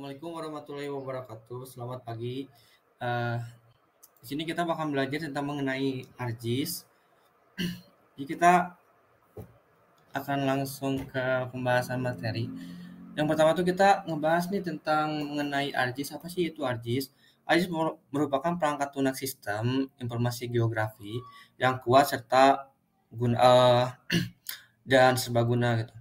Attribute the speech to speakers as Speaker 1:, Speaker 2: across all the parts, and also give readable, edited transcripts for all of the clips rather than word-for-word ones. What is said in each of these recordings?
Speaker 1: Assalamualaikum warahmatullahi wabarakatuh. Selamat pagi. Eh, di sini kita bakal belajar tentang mengenai ARGIS. Jadi kita akan langsung ke pembahasan materi. Yang pertama tuh kita ngebahas nih tentang mengenai ARGIS. Apa sih itu ARGIS? ARGIS merupakan perangkat lunak sistem informasi geografi yang kuat serta guna dan serbaguna gitu.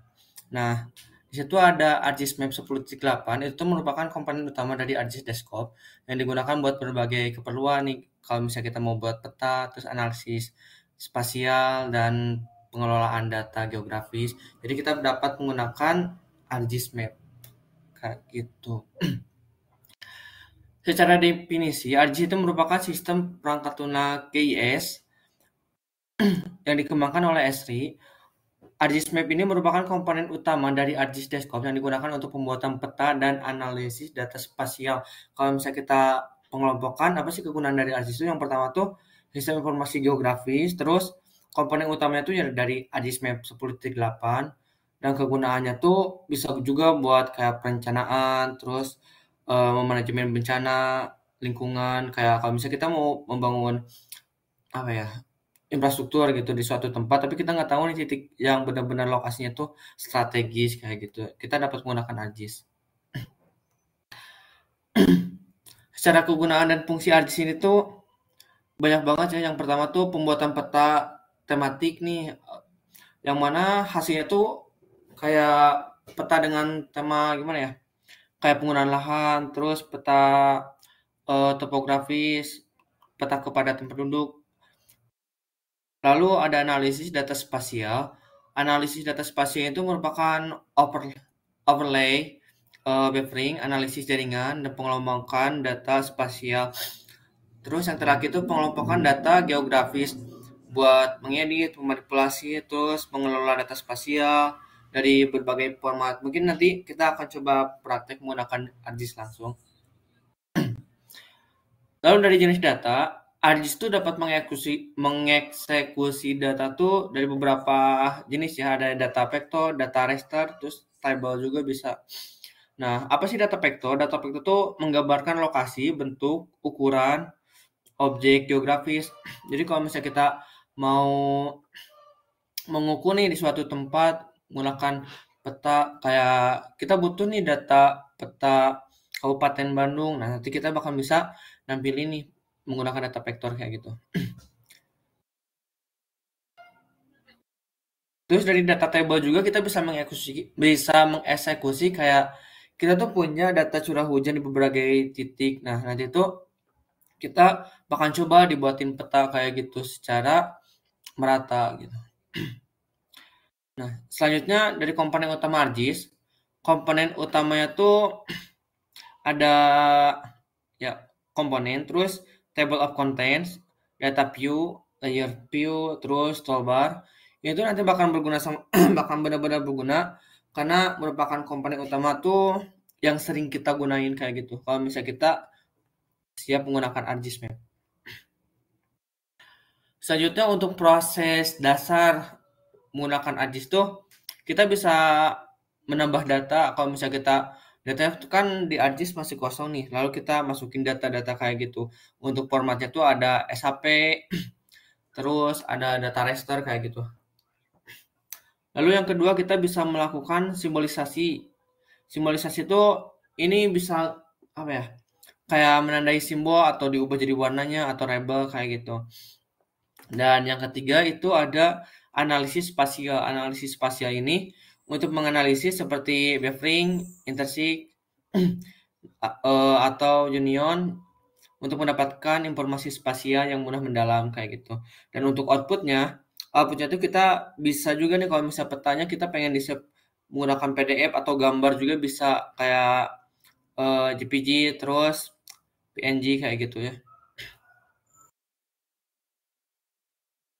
Speaker 1: Nah, di situ ada ArcGIS Map 10.8, itu merupakan komponen utama dari ArcGIS Desktop yang digunakan buat berbagai keperluan nih. Kalau misalnya kita mau buat peta, terus analisis spasial dan pengelolaan data geografis. Jadi kita dapat menggunakan ArcGIS Map kayak gitu. Secara definisi, ArcGIS itu merupakan sistem perangkat lunak GIS yang dikembangkan oleh Esri. ArcGIS Map ini merupakan komponen utama dari ArcGIS Desktop yang digunakan untuk pembuatan peta dan analisis data spasial. Kalau misalnya kita pengelompokan, apa sih kegunaan dari ArcGIS itu? Yang pertama tuh sistem informasi geografis, terus komponen utamanya tuh ya dari ArcGIS Map 10.8, dan kegunaannya tuh bisa juga buat kayak perencanaan, terus manajemen bencana, lingkungan, kayak kalau misalnya kita mau membangun apa ya, infrastruktur gitu di suatu tempat, tapi kita nggak tahu nih titik yang benar-benar lokasinya tuh strategis kayak gitu. Kita dapat menggunakan ArcGIS. Secara kegunaan dan fungsi ArcGIS ini tuh banyak banget ya. Yang pertama tuh pembuatan peta tematik nih, yang mana hasilnya tuh kayak peta dengan tema gimana ya? Kayak penggunaan lahan, terus peta topografis, peta kepadatan penduduk. Lalu ada analisis data spasial. Analisis data spasial itu merupakan overlay, buffering, analisis jaringan, dan pengelompokan data spasial. Terus yang terakhir itu pengelompokan data geografis buat mengedit, memanipulasi, terus mengelola data spasial dari berbagai format. Mungkin nanti kita akan coba praktek menggunakan ArcGIS langsung. Lalu dari jenis data, ArcGIS itu dapat mengeksekusi data tuh dari beberapa jenis ya. Ada data vektor, data raster, terus table juga bisa. Nah, apa sih data vektor? Data vektor tuh menggambarkan lokasi, bentuk, ukuran, objek geografis. Jadi kalau misalnya kita mau mengukur nih di suatu tempat menggunakan peta, kayak kita butuh nih data peta Kabupaten Bandung. Nah, nanti kita bakal bisa nampilin nih menggunakan data vektor kayak gitu. Terus dari data table juga kita bisa mengeksekusi kayak kita tuh punya data curah hujan di berbagai titik. Nah, nanti tuh kita bakal coba dibuatin peta kayak gitu secara merata gitu. Nah, selanjutnya dari komponen utama ArcGIS, komponen utamanya tuh ada ya komponen, terus table of contents, data view, layer view, terus toolbar. Itu nanti bakal bakal benar-benar berguna karena merupakan komponen utama tuh yang sering kita gunain kayak gitu. Kalau misalnya kita siap menggunakan ArcGIS Map. Selanjutnya untuk proses dasar menggunakan ArcGIS tuh kita bisa menambah data. Kalau misalnya kita data itu kan di ArcGIS masih kosong nih, lalu kita masukin data-data kayak gitu. Untuk formatnya tuh ada SHP, terus ada data raster kayak gitu. Lalu yang kedua kita bisa melakukan simbolisasi. Simbolisasi itu ini bisa apa ya? Kayak menandai simbol atau diubah jadi warnanya atau label kayak gitu. Dan yang ketiga itu ada analisis spasial. Analisis spasial ini untuk menganalisis seperti buffering, intersect, atau union untuk mendapatkan informasi spasial yang mudah mendalam kayak gitu. Dan untuk outputnya itu kita bisa juga nih kalau misalnya petanya kita pengen di save menggunakan PDF atau gambar juga bisa kayak JPG terus PNG kayak gitu ya.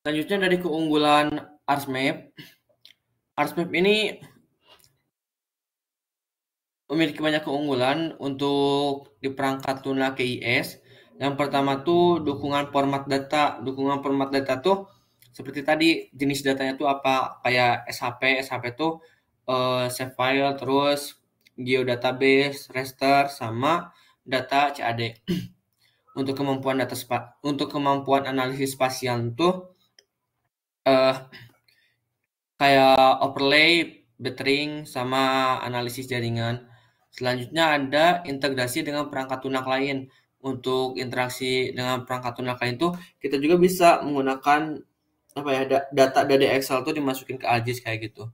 Speaker 1: Selanjutnya dari keunggulan ArcMap. ArcMap ini memiliki banyak keunggulan untuk di perangkat lunak GIS. Yang pertama tuh dukungan format data. Dukungan format data tuh seperti tadi jenis datanya tuh apa? Kayak SHP. SHP tuh save file, terus geodatabase, raster, sama data CAD. Untuk kemampuan analisis spasial itu eh, kayak overlay, battering, sama analisis jaringan. Selanjutnya ada integrasi dengan perangkat lunak lain. Untuk interaksi dengan perangkat lunak lain itu kita juga bisa menggunakan data dari Excel tuh dimasukin ke ArcGIS kayak gitu.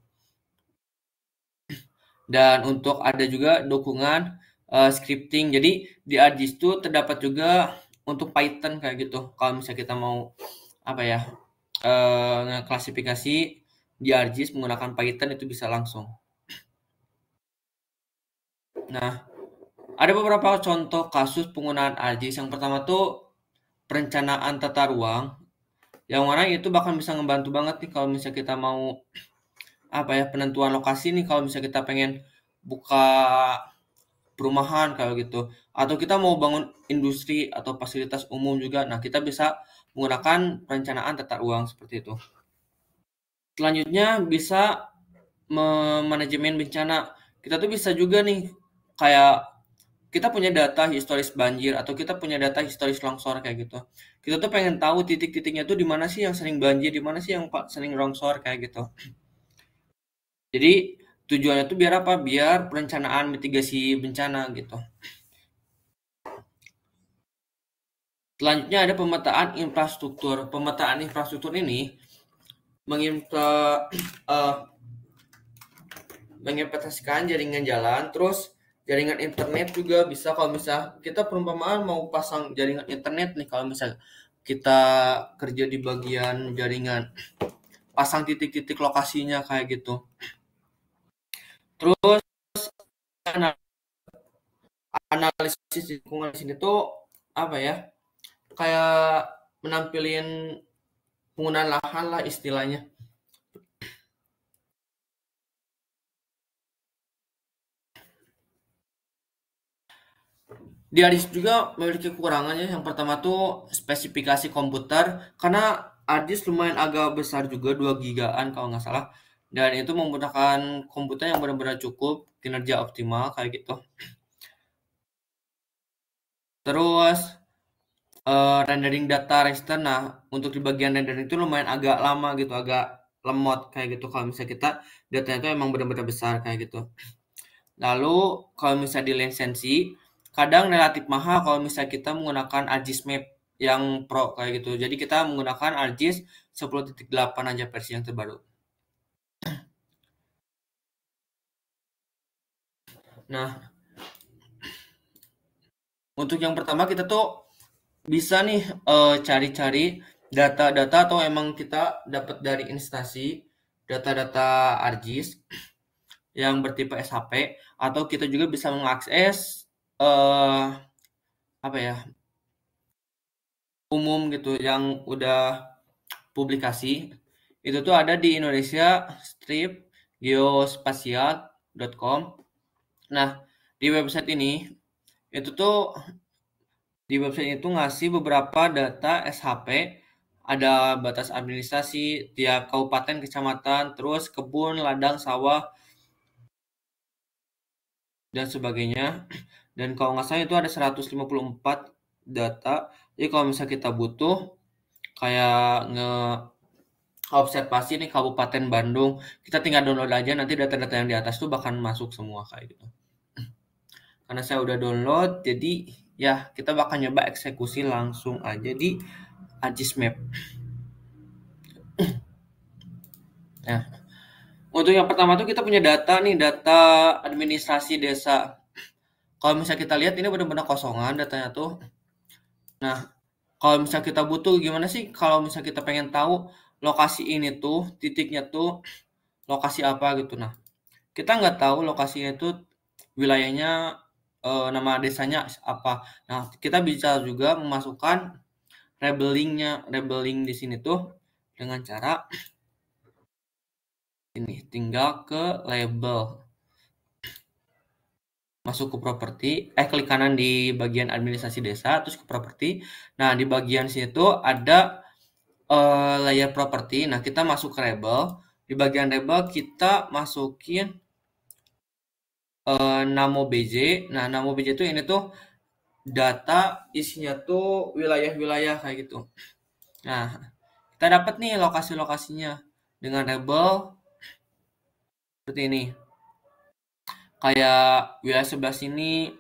Speaker 1: Dan untuk ada juga dukungan scripting. Jadi di ArcGIS itu terdapat juga untuk Python kayak gitu. Kalau misalnya kita mau ngeklasifikasi di ArcGIS menggunakan Python itu bisa langsung. Nah, ada beberapa contoh kasus penggunaan ArcGIS. Yang pertama tuh perencanaan tata ruang. Yang mana itu bahkan bisa ngebantu banget nih kalau misalnya kita mau penentuan lokasi nih, kalau misalnya kita pengen buka perumahan kayak gitu, atau kita mau bangun industri atau fasilitas umum juga. Nah, kita bisa menggunakan perencanaan tata ruang seperti itu. Selanjutnya bisa manajemen bencana. Kita tuh bisa juga nih kayak kita punya data historis banjir atau kita punya data historis longsor kayak gitu. Kita tuh pengen tahu titik-titiknya tuh di mana sih yang sering banjir, di mana sih yang sering longsor kayak gitu. Jadi tujuannya tuh biar apa? Biar perencanaan mitigasi bencana gitu. Selanjutnya ada pemetaan infrastruktur. Pemetaan infrastruktur ini menginvestasikan jaringan jalan, terus jaringan internet juga bisa. Kalau misal kita perumpamaan mau pasang jaringan internet nih, kalau misal kita kerja di bagian jaringan, pasang titik-titik lokasinya kayak gitu. Terus analisis lingkungan di sini tuh kayak menampilin penggunaan lahan lah istilahnya. Di ArcGIS juga memiliki kekurangannya. Yang pertama tuh spesifikasi komputer, karena ArcGIS lumayan agak besar juga, 2 gigaan kalau nggak salah. Dan itu membutuhkan komputer yang benar-benar cukup, kinerja optimal kayak gitu. Terus rendering data raster. Nah, untuk di bagian rendering itu lumayan agak lama gitu, agak lemot kayak gitu kalau misalnya kita datanya itu emang benar-benar besar kayak gitu. Lalu kalau misalnya di lisensi kadang relatif mahal kalau misalnya kita menggunakan ArcGIS Map yang Pro kayak gitu. Jadi kita menggunakan ArcGIS 10.8 aja versi yang terbaru. Nah, untuk yang pertama kita tuh bisa nih cari-cari data-data atau emang kita dapat dari instansi data-data ArcGIS yang bertipe SHP, atau kita juga bisa mengakses eh umum gitu yang udah publikasi. Itu tuh ada di Indonesia Strip geospatial.com. Nah, di website ini itu tuh di website itu ngasih beberapa data SHP, ada batas administrasi tiap kabupaten, kecamatan, terus kebun, ladang, sawah, dan sebagainya. Dan kalau nggak salah itu ada 154 data. Jadi kalau misalnya kita butuh kayak observasi nih Kabupaten Bandung, kita tinggal download aja, nanti data-data yang di atas tuh bakal masuk semua kayak gitu. Karena saya udah download, jadi ya kita bakal nyoba eksekusi langsung aja di ArcGIS Map. Nah, untuk yang pertama tuh kita punya data nih, data administrasi desa. Kalau misalnya kita lihat ini benar-benar kosongan datanya tuh. Nah, kalau misalnya kita butuh gimana sih kalau misalnya kita pengen tahu lokasi ini tuh, titiknya tuh lokasi apa gitu. Nah, kita nggak tahu lokasinya itu wilayahnya, nama desanya apa. Nah, kita bisa juga memasukkan labeling di sini tuh dengan cara ini, tinggal ke label, masuk ke properti, klik kanan di bagian administrasi desa, terus ke properti. Nah, di bagian sini tuh ada layer properti. Nah, kita masuk ke label. Di bagian label kita masukin Namo BJ. Nah, Namo BJ itu ini tuh data isinya tuh wilayah-wilayah kayak gitu. Nah, kita dapat nih lokasi-lokasinya dengan label seperti ini. Kayak wilayah sebelah sini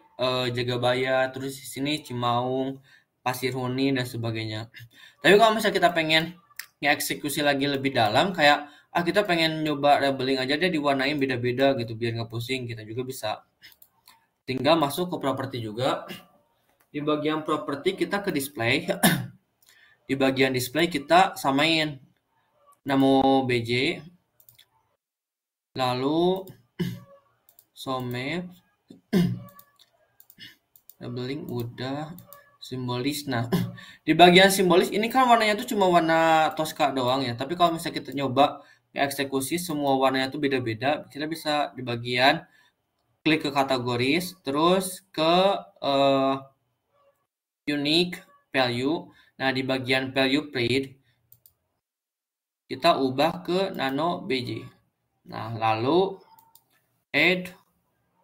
Speaker 1: Jagabaya, terus di sini Cimaung, Pasirhuni dan sebagainya. Tapi kalau misalnya kita pengen ngeksekusi lagi lebih dalam, kayak kita pengen nyoba labeling aja deh diwarnain beda-beda gitu biar nggak pusing, kita juga bisa. Tinggal masuk ke properti juga. Di bagian properti kita ke display. Di bagian display kita samain namo BJ, lalu show map, labeling udah, simbolis. Nah, di bagian simbolis ini kan warnanya tuh cuma warna Tosca doang ya. Tapi kalau misalnya kita nyoba eksekusi semua warnanya tuh beda-beda, kita bisa di bagian klik ke kategoris, terus ke unique value. Nah, di bagian value print kita ubah ke nano BJ. Nah, lalu add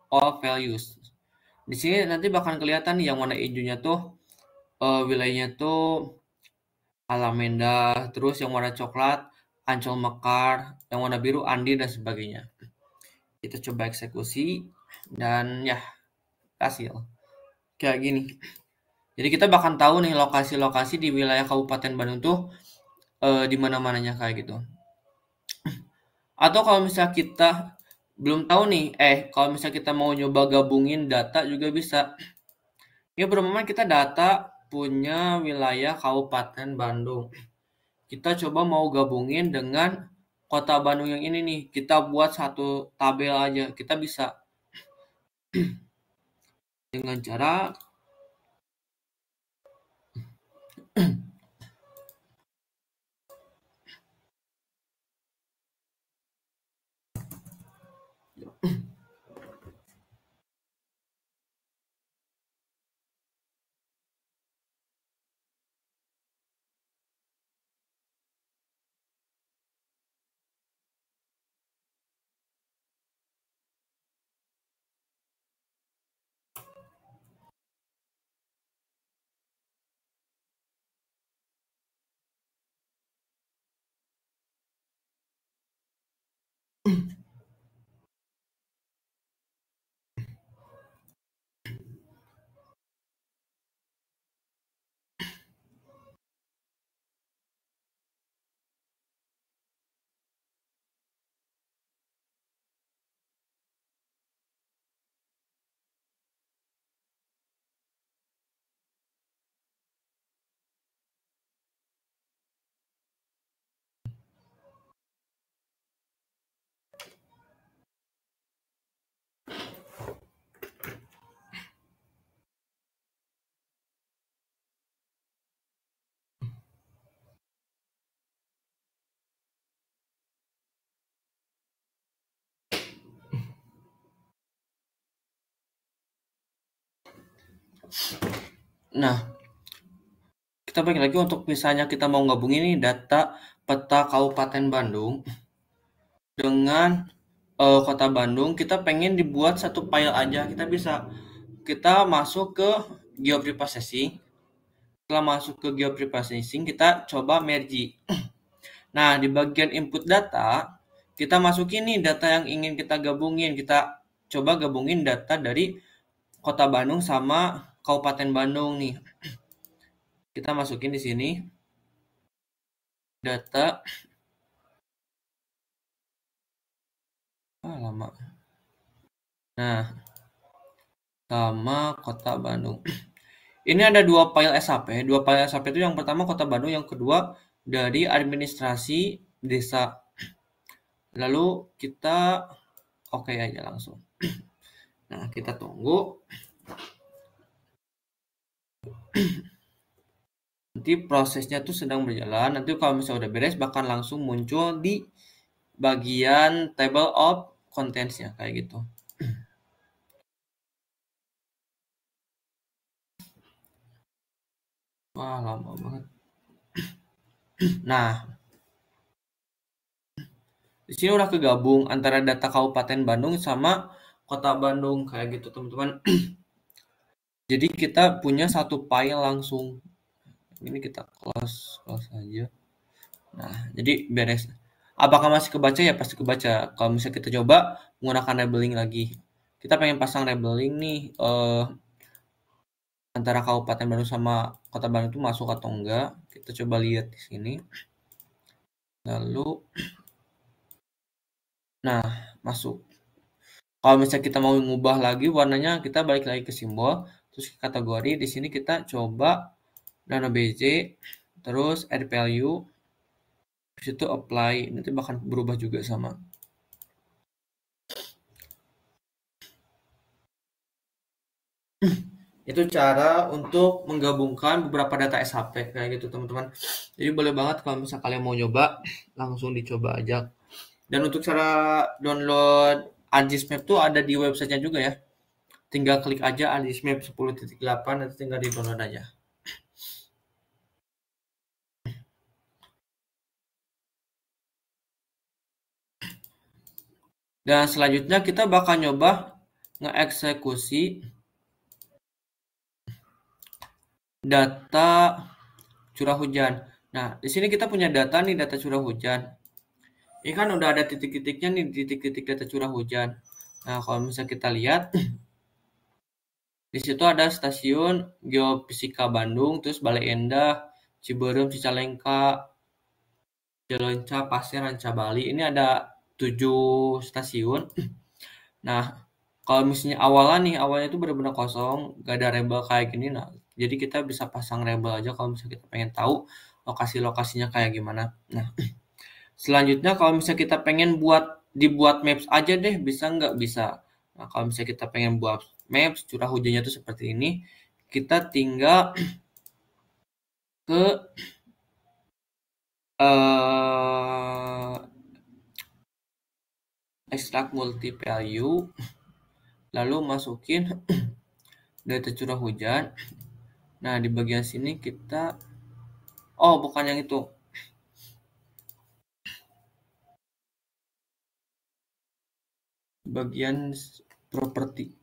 Speaker 1: all values. Di sini nanti bakal kelihatan yang warna hijaunya tuh wilayahnya tuh Alameda, terus yang warna coklat Ancol Mekar, yang warna biru Andi dan sebagainya. Kita coba eksekusi dan ya hasil kayak gini. Jadi kita bakal tahu nih lokasi-lokasi di wilayah Kabupaten Bandung tuh di mana-mananya kayak gitu. Atau kalau misalnya kita belum tahu nih, kalau misalnya kita mau nyoba gabungin data juga bisa. Ya bermain kita data punya wilayah Kabupaten Bandung. Kita coba mau gabungin dengan Kota Bandung yang ini nih. Kita buat satu tabel aja. Kita bisa dengan cara nah, kita balik lagi untuk misalnya kita mau gabungin ini data peta Kabupaten Bandung dengan Kota Bandung, kita pengen dibuat satu file aja. Kita masuk ke Geometry Processing. Setelah masuk ke Geometry Processing, kita coba merge. Nah, di bagian input data, kita masukin nih data yang ingin kita gabungin. Kita coba gabungin data dari Kota Bandung sama Kabupaten Bandung nih. Kita masukin di sini data lama. Nah, sama Kota Bandung. Ini ada dua file SAP. Dua file SAP itu yang pertama Kota Bandung, yang kedua dari administrasi desa. Lalu kita oke aja langsung. Nah, kita tunggu. Nanti prosesnya tuh sedang berjalan. Nanti kalau misalnya udah beres bakal langsung muncul di bagian table of contents-nya kayak gitu. Wah, lama banget. Nah, di sini udah kegabung antara data Kabupaten Bandung sama Kota Bandung kayak gitu teman-teman. Jadi kita punya satu file langsung. Ini kita close aja. Nah, jadi beres. Apakah masih kebaca? Ya pasti kebaca. Kalau misalnya kita coba menggunakan labeling lagi. Kita pengen pasang labeling nih antara Kabupaten Bandung sama Kota Bandung itu masuk atau enggak. Kita coba lihat di sini. Lalu nah, masuk. Kalau misalnya kita mau mengubah lagi warnanya, kita balik lagi ke simbol, terus ke kategori. Di sini kita coba Nano BJ, terus add value, terus itu apply. Nanti bakal berubah juga sama. Itu cara untuk menggabungkan beberapa data SHP kayak gitu teman-teman. Jadi boleh banget kalau misalnya kalian mau nyoba, langsung dicoba aja. Dan untuk cara download ArcGIS Map tuh ada di websitenya juga ya. Tinggal klik aja ArcGIS Map 10.8 nanti tinggal di download aja. Dan selanjutnya kita bakal nyoba ngeeksekusi data curah hujan. Nah, di sini kita punya data nih, data curah hujan. Ini kan udah ada titik-titiknya nih, titik-titik data curah hujan. Nah, kalau misalnya kita lihat, di situ ada stasiun Geofisika Bandung, terus Balai Endah, Ciberem, Cicalengka, Cileunca, Pasir, Ranca Bali. Ini ada 7 stasiun. Nah, kalau misalnya awalnya itu benar-benar kosong, gak ada label kayak gini. Nah, jadi kita bisa pasang label aja kalau misalnya kita pengen tahu lokasi-lokasinya kayak gimana. Nah, selanjutnya kalau misalnya kita pengen dibuat maps aja deh, bisa nggak? Bisa. Nah, kalau misalnya kita pengen buat maps, curah hujannya tuh seperti ini, kita tinggal ke extract multi value, lalu masukin data curah hujan. Nah, di bagian sini kita bukan yang itu. Bagian properti.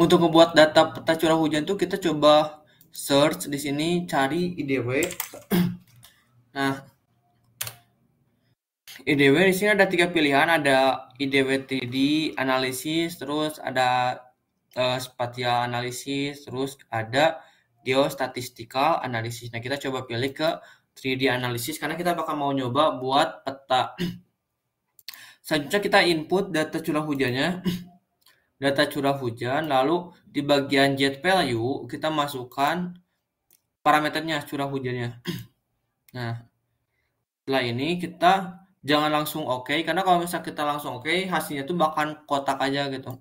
Speaker 1: Untuk membuat data peta curah hujan tuh kita coba search di sini cari IDW. Nah, IDW di sini ada 3 pilihan, ada IDW 3D analisis, terus ada spatial analisis, terus ada geostatistical analisis. Nah, kita coba pilih ke 3D analisis karena kita bakal mau nyoba buat peta. Selanjutnya kita input data curah hujannya. Data curah hujan, lalu di bagian jet value kita masukkan parameternya curah hujannya. Nah, setelah ini kita jangan langsung oke, karena kalau misalnya kita langsung oke, hasilnya tuh bakal kotak aja gitu.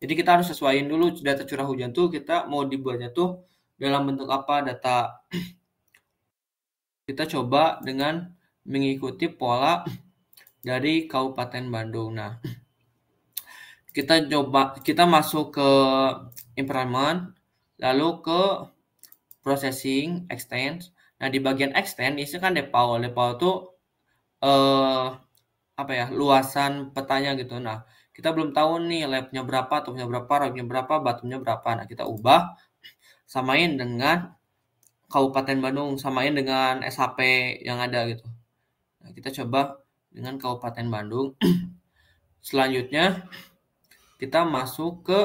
Speaker 1: Jadi kita harus sesuaiin dulu data curah hujan tuh kita mau dibuatnya tuh dalam bentuk apa data. Kita coba dengan mengikuti pola dari Kabupaten Bandung. Nah, kita masuk ke environment, lalu ke processing, extend. Nah, di bagian extend ini kan DPAL. DPAL tuh luasan petanya gitu. Nah, kita belum tahu nih labnya berapa, topnya berapa, roadnya berapa, bottomnya berapa. Nah, kita ubah samain dengan Kabupaten Bandung, samain dengan SHP yang ada gitu. Nah, kita coba dengan Kabupaten Bandung. Selanjutnya kita masuk ke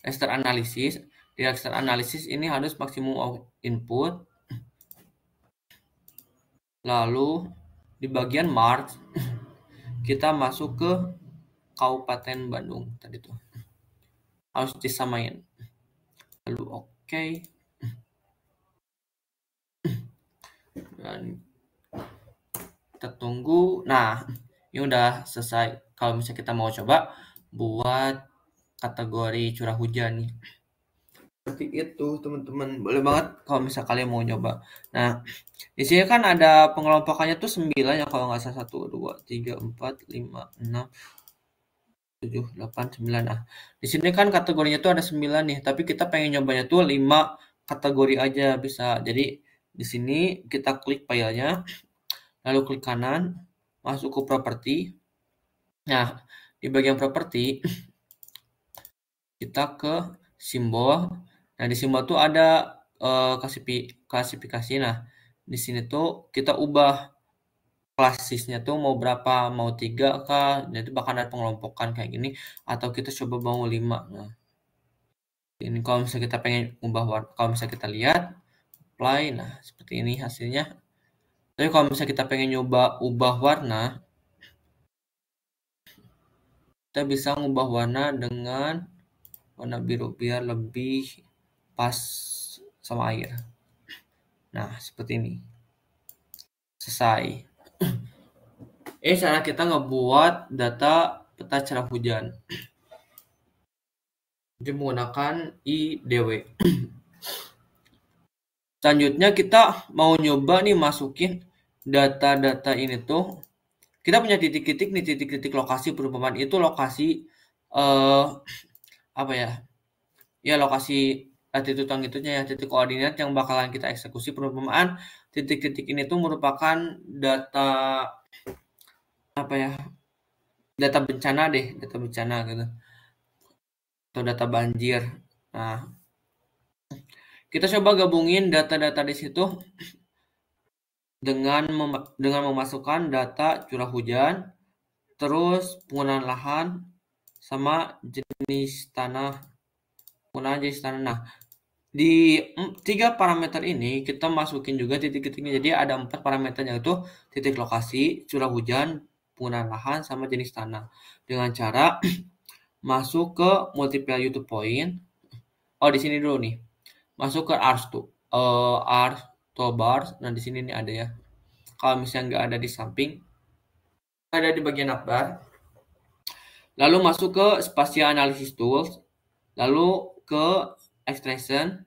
Speaker 1: raster analisis. Di raster analisis ini harus maksimum input. Lalu di bagian March kita masuk ke Kabupaten Bandung tadi tuh. Harus disamain. Lalu oke. Dan kita tunggu. Nah, ini udah selesai. Kalau misalnya kita mau coba buat kategori curah hujan nih. Seperti itu, teman-teman. Boleh banget kalau misalnya kalian mau nyoba. Nah, di sini kan ada pengelompokannya tuh 9 ya kalau nggak salah. 1, 2, 3, 4, 5, 6, 7, 8, 9. Nah, di sini kan kategorinya tuh ada 9 nih, tapi kita pengen nyobanya tuh 5 kategori aja bisa. Jadi di sini kita klik filenya, lalu klik kanan, masuk ke properti. Nah, di bagian properti kita ke simbol. Nah, di simbol tuh ada klasifikasi. Nah, di sini tuh kita ubah klasisnya tuh mau berapa, mau 3 kah, jadi bakal ada pengelompokan kayak gini, atau kita coba mau 5. Nah, ini kalau misalnya kita pengen ubah warna, kalau misalnya kita lihat apply, nah seperti ini hasilnya. Tapi kalau misalnya kita pengen nyoba ubah warna, kita bisa ngubah warna dengan warna biru biar lebih pas sama air. Nah, seperti ini. Selesai. Ini cara kita ngebuat data peta curah hujan. Jadi menggunakan IDW. Selanjutnya kita mau nyoba nih masukin data-data ini tuh. Kita punya titik-titik nih, titik-titik lokasi perumpamaan itu lokasi apa ya? Ya lokasi latitude longitudenya ya, titik koordinat yang bakalan kita eksekusi perumpamaan. Titik-titik ini tuh merupakan data apa ya? Data bencana deh, data bencana gitu. Atau data banjir. Nah, kita coba gabungin data-data di situ dengan memasukkan data curah hujan, terus penggunaan lahan, sama jenis tanah. Penggunaan jenis tanah. Nah, di 3 parameter ini kita masukin juga titik-titiknya. Jadi ada 4 parameter, yaitu titik lokasi, curah hujan, penggunaan lahan, sama jenis tanah. Dengan cara masuk ke multi value to point. Oh, di sini dulu nih. Masuk ke R toolbars. Nah, di sini nih ada ya. Kalau misalnya nggak ada di samping, ada di bagian navbar. Lalu masuk ke spatial analysis tools. Lalu ke extraction,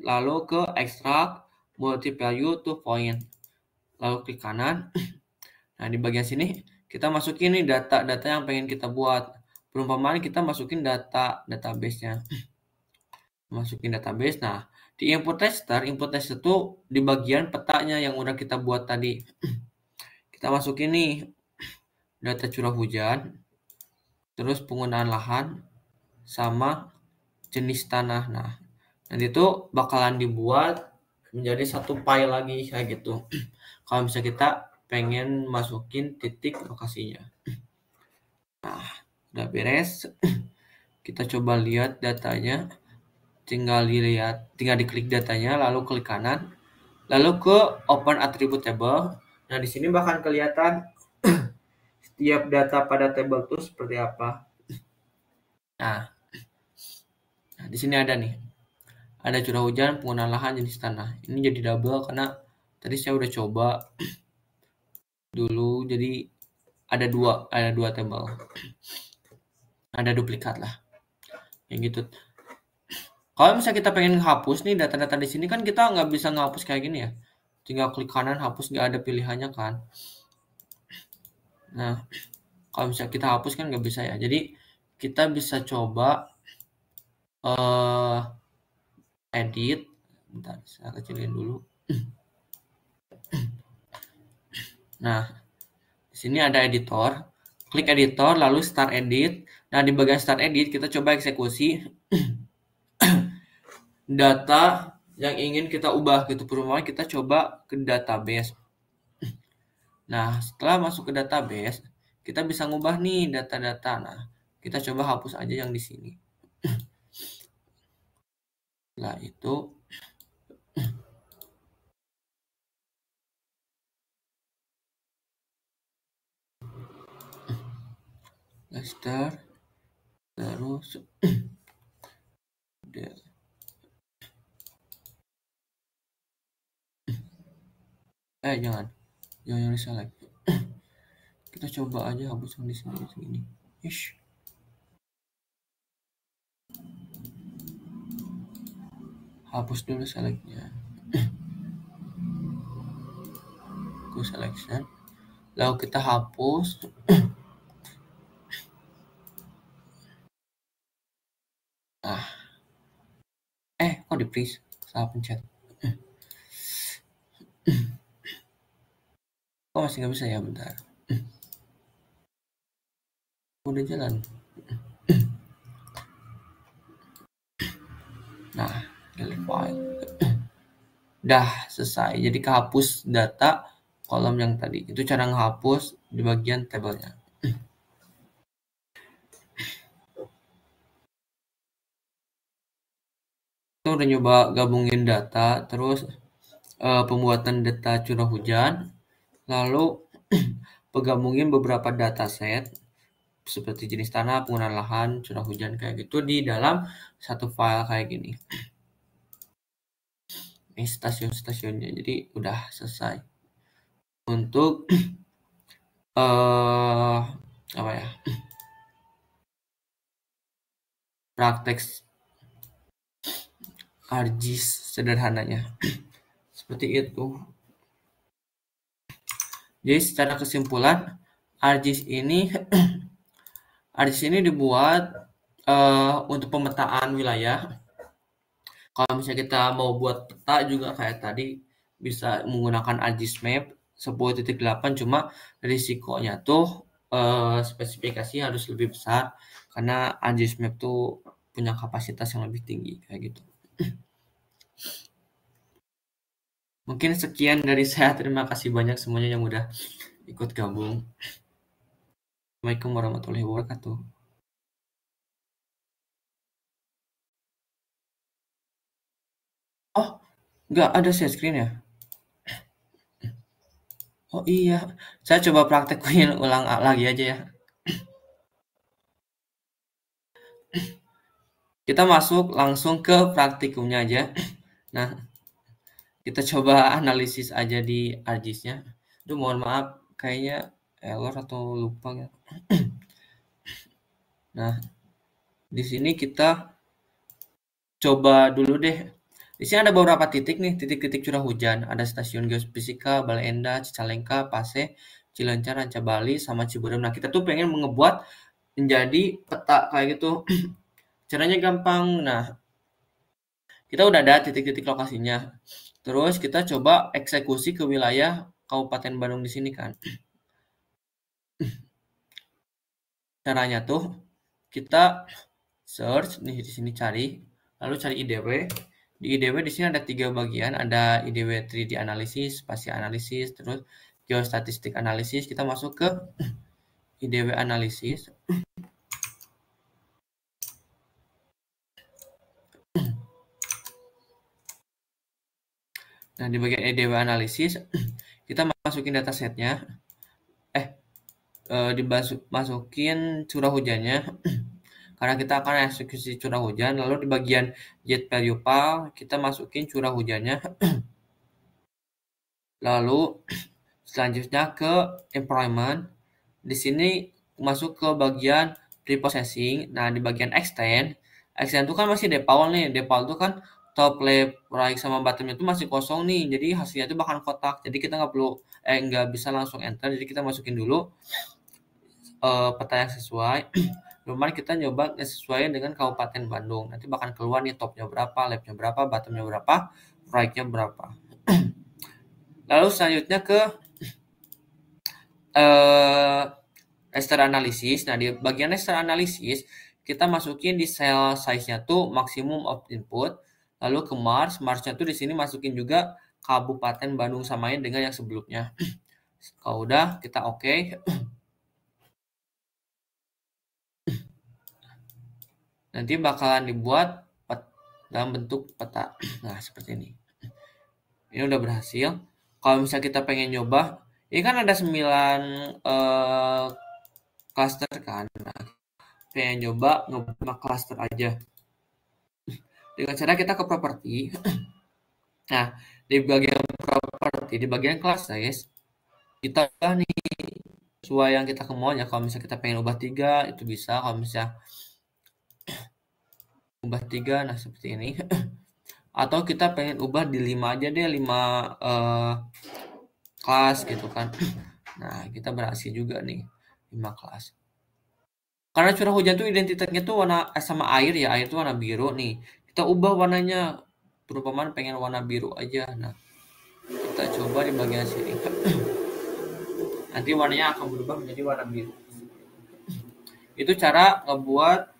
Speaker 1: lalu ke extract multi value to point. Lalu klik kanan. Nah, di bagian sini kita masukin nih data-data yang pengen kita buat. Perumpamaan kita masukin database-nya. Masukin database. Nah, di input tester itu di bagian petanya yang udah kita buat tadi. Kita masukin nih data curah hujan, terus penggunaan lahan, sama jenis tanah. Nah, nanti itu bakalan dibuat menjadi satu file lagi kayak gitu. Kalau misalnya kita pengen masukin titik lokasinya. Nah, udah beres. Kita coba lihat datanya. Tinggal diklik datanya, lalu klik kanan, lalu ke open attribute table. Nah, di sini bakal kelihatan setiap data pada table itu seperti apa. Nah, di sini ada nih. Ada curah hujan, penggunaan lahan, jenis tanah. Ini jadi double karena tadi saya udah coba dulu, jadi ada dua table. Ada duplikat lah. Yang gitu. Kalau misalnya kita pengen hapus nih data-data di sini kan kita nggak bisa ngapus kayak gini ya. Tinggal klik kanan hapus, nggak ada pilihannya kan. Nah, kalau misalnya kita hapus kan nggak bisa ya. Jadi kita bisa coba edit. Bentar, saya kecilin dulu. Nah, di sini ada editor. Klik editor, lalu start edit. Nah, di bagian start edit kita coba eksekusi. data yang ingin kita ubah gitu. Perumpamaan kita coba ke database. Nah, setelah masuk ke database, kita bisa ngubah nih data-data. Nah, kita coba hapus aja yang di sini. Setelah itu, Lester, terus jangan select. Kita coba aja hapus yang di sini. Ish. Hapus dulu selectnya. Go selection. Lalu kita hapus. Kok di freeze? Salah pencet. Kok masih nggak bisa ya? Bentar. Udah jalan. Nah, delete file. Dah selesai. Jadi kehapus data kolom yang tadi. Itu cara ngehapus di bagian tabelnya. Kita udah nyoba gabungin data, terus pembuatan data curah hujan, lalu penggabungin beberapa dataset seperti jenis tanah, penggunaan lahan, curah hujan kayak gitu di dalam satu file kayak gini. Ini stasiun-stasiunnya, jadi udah selesai untuk apa ya, praktek ArcGIS sederhananya. Seperti itu. Jadi secara kesimpulan, ArcGIS ini dibuat untuk pemetaan wilayah. Kalau misalnya kita mau buat peta juga kayak tadi, bisa menggunakan ArcGIS Map 10.8, cuma risikonya tuh spesifikasi harus lebih besar karena ArcGIS Map tuh punya kapasitas yang lebih tinggi kayak gitu. Mungkin sekian dari saya. Terima kasih banyak semuanya yang udah ikut gabung. Assalamualaikum warahmatullahi wabarakatuh. Oh, nggak ada share screen ya? Oh iya, saya coba praktekin ulang lagi aja ya. Kita masuk langsung ke praktikumnya aja. Nah, kita coba analisis aja di ArcGIS-nya. Aduh, mohon maaf, kayaknya error atau lupa ya. Nah, di sini kita coba dulu deh. Di sini ada beberapa titik nih, titik-titik curah hujan. Ada stasiun geofisika, Bale Endah, Cicalengka, Pase, Cileuncar, Ranca Bali, sama Ciberem. Nah, kita tuh pengen ngebuat menjadi peta kayak gitu. Caranya gampang. Nah, kita udah ada titik-titik lokasinya. Terus kita coba eksekusi ke wilayah Kabupaten Bandung di sini kan. Caranya tuh kita search nih di sini cari, lalu cari IDW. Di IDW di sini ada 3 bagian, ada IDW 3D analisis, spasial analisis, terus geostatistik analisis. Kita masuk ke IDW analisis. Nah, di bagian IDW analisis kita masukin datasetnya. Dimasukin curah hujannya. Karena kita akan eksekusi curah hujan, lalu di bagian jet value file kita masukin curah hujannya. Lalu selanjutnya ke employment. Di sini masuk ke bagian preprocessing. Nah, di bagian extend itu kan masih default nih. Default itu kan top left, right sama bottomnya itu masih kosong nih. Jadi hasilnya itu bakal kotak. Jadi kita nggak bisa langsung enter. Jadi kita masukin dulu peta yang sesuai. Lumayan kita nyoba sesuai dengan Kabupaten Bandung. Nanti bakal keluar nih topnya berapa, leftnya berapa, bottomnya berapa, right-nya berapa. Lalu selanjutnya ke raster analisis. Nah, di bagian raster analisis kita masukin di cell size-nya tuh maximum of input. Lalu ke Mars, Marsnya tuh di sini masukin juga Kabupaten Bandung samain dengan yang sebelumnya. Kalau udah kita oke. Nanti bakalan dibuat dalam bentuk peta. Nah, seperti ini. Ini udah berhasil. Kalau misalnya kita pengen nyoba, ini kan ada 9 cluster kan. Nah, pengen nyoba ngebuat cluster aja. Dengan cara kita ke properti. Nah, di bagian properti, di bagian class size, kita nih sesuai yang kita kemauannya. Kalau misalnya kita pengen ubah 3, itu bisa. Kalau misalnya ubah 3, nah seperti ini. Atau kita pengen ubah di 5 aja deh, 5 kelas gitu kan. Nah, kita berhasil juga nih 5 kelas. Karena curah hujan tuh identitasnya tuh warna sama air ya, air tuh warna biru nih. Kita ubah warnanya, perumpamaan pengen warna biru aja. Nah, kita coba di bagian sini. Nanti warnanya akan berubah menjadi warna biru. Itu cara ngebuat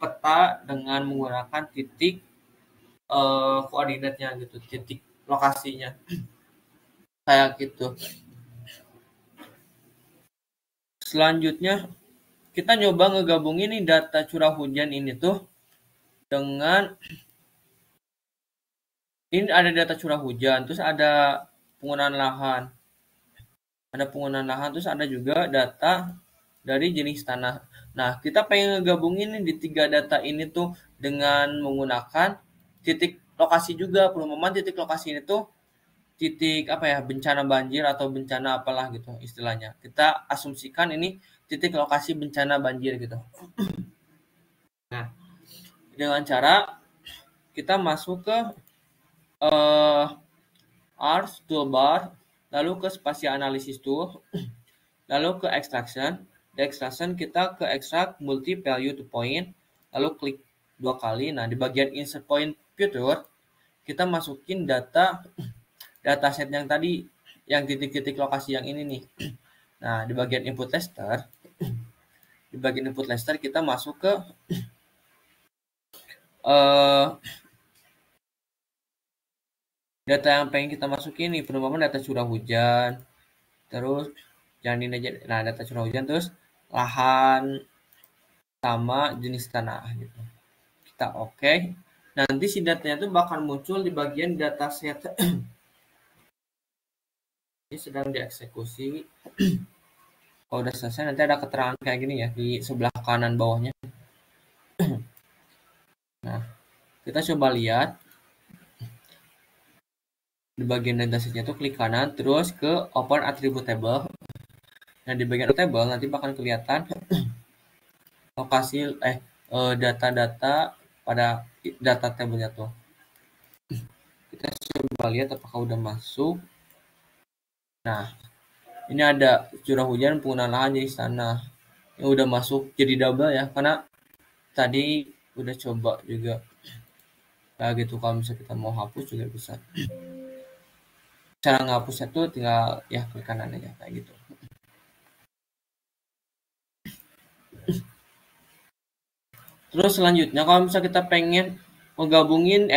Speaker 1: peta dengan menggunakan titik koordinatnya gitu, titik lokasinya. Kayak gitu. Selanjutnya kita nyoba ngegabungin nih data curah hujan ini tuh dengan ini ada data curah hujan, terus ada penggunaan lahan. Ada penggunaan lahan, terus ada juga data dari jenis tanah. Nah, kita pengen ngegabungin nih di 3 data ini tuh dengan menggunakan titik lokasi juga. Perumpamaan titik lokasi ini tuh titik apa ya, bencana banjir atau bencana apalah gitu istilahnya. Kita asumsikan ini titik lokasi bencana banjir gitu. Nah, dengan cara kita masuk ke ARS toolbar, lalu ke spatial analysis tool, lalu ke extraction. Di extraction kita ke extract multi value to point, lalu klik 2 kali. Nah, di bagian insert point future kita masukin dataset yang tadi, yang titik-titik lokasi yang ini nih. Nah, di bagian input raster kita masuk ke data yang pengen kita masukin nih, perumpamaan data curah hujan, terus jangan ini aja. Nah, data curah hujan, terus lahan sama jenis tanah gitu. Kita oke. Nanti si datanya itu bakal muncul di bagian dataset. Ini sedang dieksekusi. Kalau udah selesai nanti ada keterangan kayak gini ya di sebelah kanan bawahnya. Nah, kita coba lihat di bagian datasetnya itu klik kanan terus ke open attribute table. Nah, di bagian table nanti bakal kelihatan lokasi data-data pada data tabelnya tuh. Kita coba lihat apakah udah masuk. Nah, ini ada curah hujan, penggunaan lahan, jenis tanah. Yang udah masuk jadi double ya, karena tadi udah coba juga. Kayak gitu, kalau misalnya kita mau hapus juga bisa. Cara ngapusnya tuh tinggal ya klik kanan aja kayak gitu. Terus selanjutnya kalau misalnya kita pengen menggabungin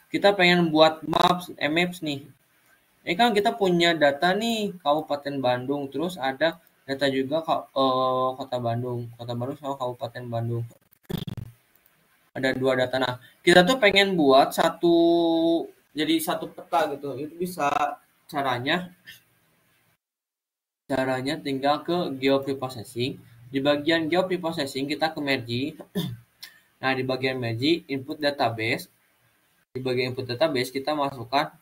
Speaker 1: kita pengen buat maps nih. Ini kan kita punya data nih Kabupaten Bandung, terus ada data juga Kota Bandung sama Kabupaten Bandung. Ada 2 data. Nah, kita tuh pengen buat jadi satu peta gitu. Itu bisa caranya tinggal ke geopreprocessing. Di bagian geopreprocessing kita ke merge. Nah, di bagian merge input database. Di bagian input database kita masukkan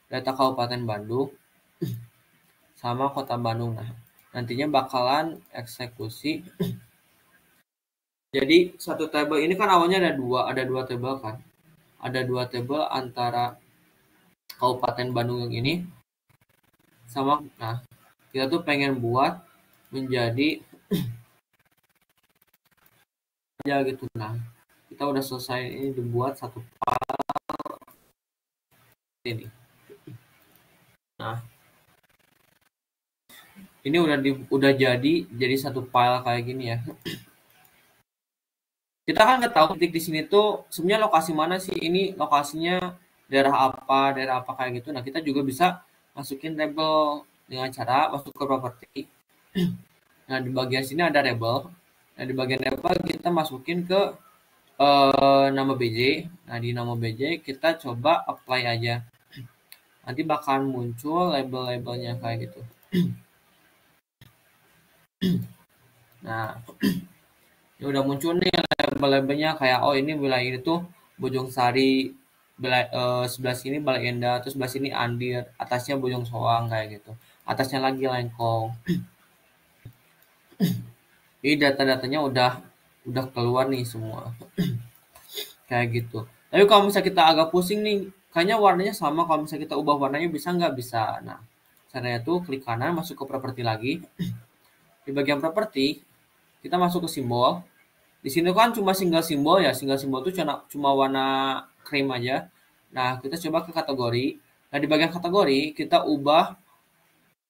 Speaker 1: data Kabupaten Bandung sama Kota Bandung. Nah, nantinya bakalan eksekusi. Jadi satu table ini kan awalnya ada dua table kan. Ada 2 table antara Kabupaten Bandung yang ini sama. Nah, kita tuh pengen buat menjadi aja gitu. Nah, kita udah selesai ini dibuat satu file ini. Nah, ini udah jadi satu file kayak gini ya. Kita kan nggak tahu titik di sini tuh sebenarnya lokasi mana sih, ini lokasinya daerah apa kayak gitu. Nah, kita juga bisa masukin label dengan cara masuk ke properti. Nah, di bagian sini ada label. Nah, di bagian label kita masukin ke nama BJ. Nah, di nama BJ kita coba apply aja. Nanti bakal muncul label-labelnya kayak gitu. Nah, ini udah muncul nih label-labelnya kayak oh ini wilayah ini tuh Bojong Sari, sebelah sini Bale Endah, terus sebelah sini Andir, atasnya Bojong Soang kayak gitu. Atasnya lagi Lengkong. Ini data-datanya udah keluar nih semua. Kayak gitu. Tapi kalau misalnya kita agak pusing nih, kayaknya warnanya sama. Kalau misalnya kita ubah warnanya bisa nggak? Bisa. Nah, caranya tuh klik kanan, masuk ke properti lagi. Di bagian properti, kita masuk ke simbol. Di sini kan cuma single simbol ya. Single simbol itu cuma warna krim aja. Nah, kita coba ke kategori. Nah, di bagian kategori, kita ubah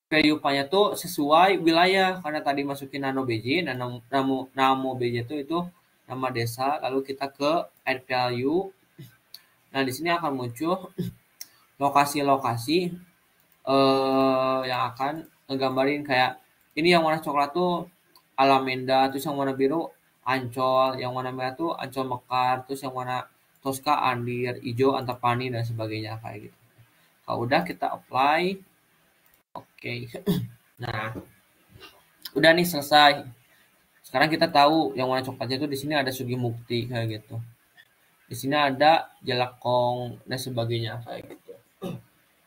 Speaker 1: value-nya tuh sesuai wilayah. Karena tadi masukin nano BJ, namo BJ itu nama desa. Lalu kita ke add value. Nah, di sini akan muncul lokasi-lokasi yang akan ngegambarin kayak ini yang warna coklat tuh Alameda, terus yang warna biru Ancol, yang warna merah tuh Ancol Mekar, terus yang warna Tosca Andir, hijau Antapani dan sebagainya kayak gitu. Kalau udah kita apply, oke. Nah, udah nih selesai. Sekarang kita tahu yang warna coklatnya tuh di sini ada Sugi Mukti kayak gitu. Di sini ada Jelakong dan sebagainya kayak gitu.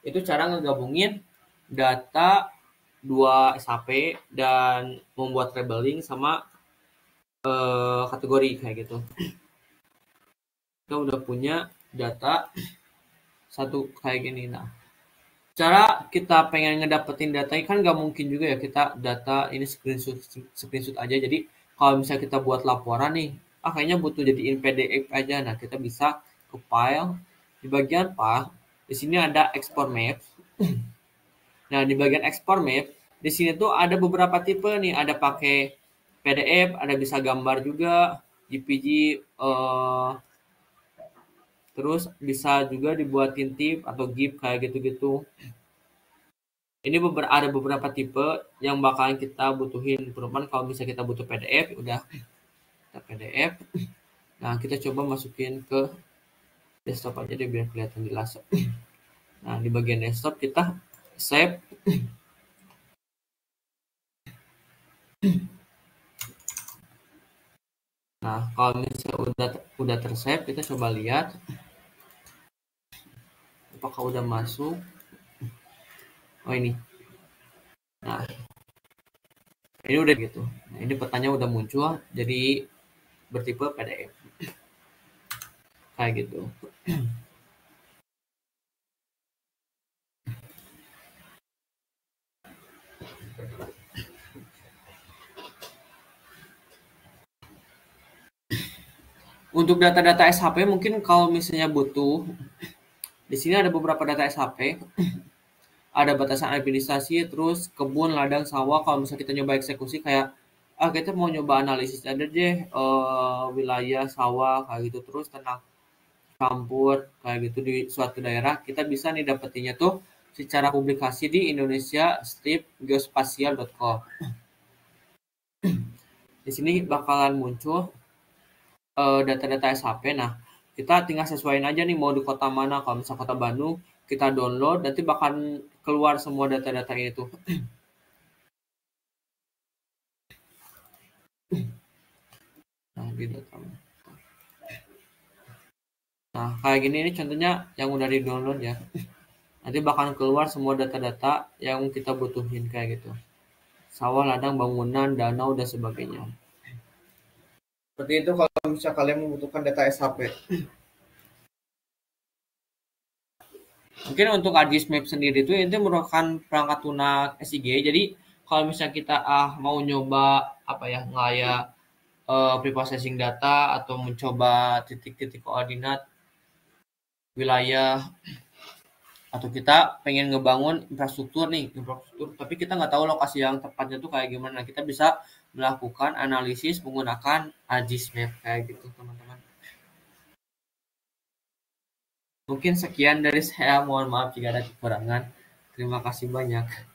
Speaker 1: Itu cara ngegabungin data 2 SHP dan membuat labeling sama kategori kayak gitu. Kita udah punya data satu kayak gini. Nah, cara kita pengen ngedapetin data ini kan nggak mungkin juga ya kita data ini screenshot aja. Jadi kalau misalnya kita buat laporan nih, kayaknya butuh jadiin PDF aja. Nah, kita bisa ke file di bagian file. Di sini ada export map. Nah, di bagian export map, di sini tuh ada beberapa tipe nih. Ada pakai PDF, ada bisa gambar juga, JPG, terus bisa juga dibuatin TIFF atau GIF kayak gitu-gitu. Ini ada beberapa tipe yang bakalan kita butuhin. Perumpamaan kalau misalnya kita butuh PDF, udah kita PDF. Nah, kita coba masukin ke desktop aja deh biar kelihatan jelas. Nah, di bagian desktop kita save. Nah, kalau misalnya udah tersave, kita coba lihat apakah udah masuk. Oh ini. Nah, ini udah gitu. Nah, ini petanya udah muncul, jadi bertipe PDF. Kayak gitu. Untuk data-data SHP mungkin kalau misalnya butuh, di sini ada beberapa data SHP, ada batasan administrasi, terus kebun, ladang, sawah. Kalau misalnya kita nyoba eksekusi kayak kita mau nyoba analisis ada deh wilayah sawah kayak gitu, terus tentang campur kayak gitu di suatu daerah, kita bisa nih dapetinnya tuh secara publikasi di indonesia-geospatial.com. Di sini bakalan muncul data-data SHP. Nah, kita tinggal sesuaiin aja nih mau di kota mana. Kalau misalnya kota Bandung, kita download, nanti bakal keluar semua data-data ini tuh. Nah, di data. Nah, kayak gini ini contohnya yang udah di download ya. Nanti bakal keluar semua data-data yang kita butuhin kayak gitu. Sawah, ladang, bangunan, danau, dan sebagainya. Seperti itu kalau misalnya kalian membutuhkan data SHP. Mungkin untuk ArcGIS Map sendiri itu merupakan perangkat lunak SIG. Jadi kalau misalnya kita mau nyoba apa ya ngelaya preprocessing data atau mencoba titik-titik koordinat wilayah atau kita pengen ngebangun infrastruktur tapi kita nggak tahu lokasi yang tepatnya tuh kayak gimana. Kita bisa melakukan analisis menggunakan ArcGIS Map kayak gitu teman-teman. Mungkin sekian dari saya, mohon maaf jika ada kekurangan. Terima kasih banyak.